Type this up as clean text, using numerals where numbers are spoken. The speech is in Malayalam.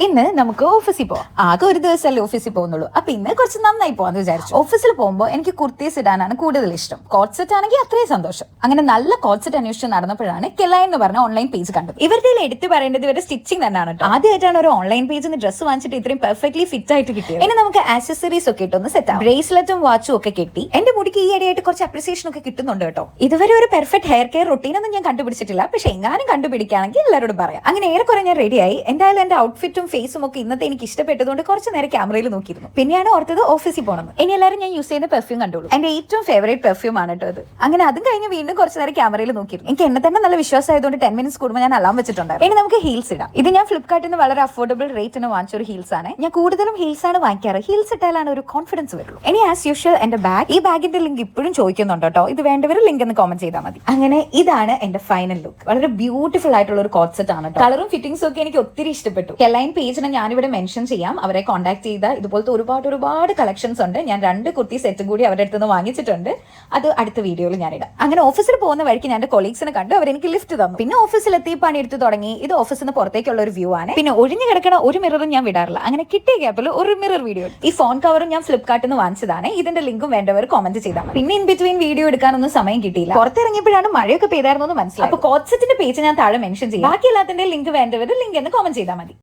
ഇന്ന് നമുക്ക് ഓഫീസിൽ പോവാം. ആകെ ഒരു ദിവസമല്ലേ ഓഫീസിൽ പോകുന്നുള്ളൂ. അപ്പൊ ഇന്ന് കുറച്ച് നന്നായി പോവാന്ന് വിചാരിച്ചു. ഓഫീസിൽ പോകുമ്പോൾ എനിക്ക് കുർത്തീസ് ഇടാനാണ് കൂടുതൽ ഇഷ്ടം. കോട്ട് സെറ്റ് ആണെങ്കിൽ അത്രയും സന്തോഷം. അങ്ങനെ നല്ല കോട്ട് സെറ്റ് അന്വേഷിച്ച് നടന്നപ്പോഴാണ് കെലൈൻ എന്ന് പറഞ്ഞ ഓൺലൈൻ പേജ് കണ്ടത്. ഇവരുടെ എടുത്ത് പറയേണ്ടത് ഇവരുടെ സ്റ്റിച്ചിങ് തന്നെയാണ് കേട്ടോ. ആദ്യമായിട്ടാണ് ഒരു ഓൺലൈൻ പേജിൽ നിന്ന് ഡ്രസ്സ് വാങ്ങിച്ചിട്ട് ഇത്രയും പെർഫെക്റ്റ്ലി ഫിറ്റ് ആയിട്ട് കിട്ടിയത്. ഇനി നമുക്ക് ആക്സസറീസ് ഒക്കെ ഇട്ടൊന്ന് സെറ്റ് ആവും. ബ്രേസ്ലെറ്റും വാച്ചും ഒക്കെ കെട്ടി എന്റെ മുടിക്ക് ഈ ഇടയായിട്ട് കുറച്ച് അപ്രിസിയേഷൻ ഒക്കെ കിട്ടുന്നുണ്ട് കേട്ടോ. ഇതുവരെ ഒരു പെർഫെക്റ്റ് ഹെയർ കെയർ റൊട്ടീൻ ഒന്നും ഞാൻ കണ്ടുപിടിച്ചിട്ടില്ല. പക്ഷെ എങ്ങാനും കണ്ടുപിടിക്കുകയാണെങ്കിൽ എല്ലാവരോടും പറയാം. അങ്ങനെ ഏറെക്കുറെ ഞാൻ റെഡിയായി. എന്തായാലും എന്റെ ഔട്ട്ഫിറ്റും ഫേസും ഒക്കെ ഇന്നത്തെ എനിക്ക് ഇഷ്ടപ്പെട്ടതുകൊണ്ട് കുറച്ച് നേരം ക്യാമറയിൽ നോക്കിയിരുന്നു. പിന്നെയാണ് ഓർത്തത് ഓഫീസിൽ പോകണം. ഇനി എല്ലാവരും ഞാൻ യൂസ് ചെയ്യുന്ന പെർഫ്യൂം കണ്ടോളൂ. എന്റെ ഏറ്റവും ഫേവറേറ്റ് പെർഫ്യൂം ആണ് കേട്ടോ അത്. അങ്ങനെ അതും കഴിഞ്ഞ് വീണ്ടും കുറച്ച് നേരം ക്യാമറയിൽ നോക്കിയിരുന്നു. എനിക്ക് എന്നെ തന്നെ നല്ല വിശ്വാസമായതുകൊണ്ട് 10 മിനിറ്റ്സ് കൂടുമ്പോൾ ഞാൻ അലാം വെച്ചിട്ടുണ്ടായിരുന്നു. ഇനി നമുക്ക് ഹീൽസ് ഇടാം. ഇത് ഞാൻ ഫ്ലിപ്കാർട്ടിൽ നിന്ന് വളരെ അഫോർഡബിൾ റേറ്റിന് വാങ്ങിച്ച ഒരു ഹീൽസ് ആണ്. ഞാൻ കൂടുതലും ഹീൽസ് ആണ് വാങ്ങിക്കാറ്. ഹീൽസ് ഇട്ടാലാണ് ഒരു കോൺഫിഡൻസ് വരുള്ളൂ. ഇനി ആസ് യൂഷ്വൽ എന്റെ ബാഗ്. ഈ ബാഗിന്റെ ലിങ്ക് ഇപ്പോഴും ചോദിക്കുന്നുണ്ട് കേട്ടോ. ഇത് വേണ്ടവർ ലിങ്ക് എന്ന് കോമന്റ് ചെയ്താൽ മതി. അങ്ങനെ ഇതാണ് എന്റെ ഫൈനൽ ലുക്ക്. വളരെ ബ്യൂട്ടിഫുൾ ആയിട്ടുള്ള ഒരു കോട്ട് സെറ്റ് ആണ്. കളറും ഫിറ്റിംഗ്സും ഒക്കെ എനിക്ക് ഒത്തിരി ഇഷ്ടപ്പെട്ടു. കെലൈൻ പേജിനെ ഞാനിവിടെ മെൻഷൻ ചെയ്യാം. അവരെ കോൺടാക്ട് ചെയ്ത ഇതുപോലത്തെ ഒരുപാട് കളക്ഷൻസ് ഉണ്ട്. ഞാൻ 2 കുർത്തി സെറ്റും കൂടി അവരുടെ അടുത്ത് നിന്ന് വാങ്ങിച്ചിട്ടുണ്ട്. അത് അടുത്ത വീഡിയോയിൽ ഞാനിടാം. അങ്ങനെ ഓഫീസിൽ പോകുന്ന വഴിക്ക് ഞാൻ എന്റെ കൊളീഗ്സിനെ കണ്ടു. അവരെനിക്ക് ലിഫ്റ്റ് തന്നു. പിന്നെ ഓഫീസിലെത്തി പണിയെടുത്ത് തുടങ്ങി. ഇത് ഓഫീസിൽ നിന്ന് പുറത്തേക്കുള്ള ഒരു വ്യൂ ആണ്. പിന്നെ ഒഴിഞ്ഞു കിടക്കണ ഒരു മിററും ഞാൻ വിടാറില്ല. അങ്ങനെ കിട്ടിയ ഗ്യാപ്പിൽ ഒരു മിറർ വീഡിയോ. ഈ ഫോൺ കവറും ഞാൻ ഫ്ലിപ്കാർട്ടിൽ നിന്ന് വാങ്ങിച്ചതാണ്. ഇതിന്റെ ലിങ്കും വേണ്ടവർ കോമന്റ് ചെയ്താൽ മതി. പിന്നെ ഇൻ ബിറ്റ്വീൻ വീഡിയോ എടുക്കാനൊന്നും സമയം കിട്ടിയില്ല. പുറത്തിറങ്ങിയപ്പോഴാണ് മഴയൊക്കെ പെയ്തായിരുന്നു മനസ്സിലായി. അപ്പൊ കോട്ട് സെറ്റിന്റെ പേജ് ഞാൻ താഴെ മെൻഷൻ ചെയ്യാം. ബാക്കി എല്ലാത്തിന്റെ ലിങ്ക് വേണ്ടവർ ലിങ്ക് എന്ന് കോമന്റ് ചെയ്താൽ മതി.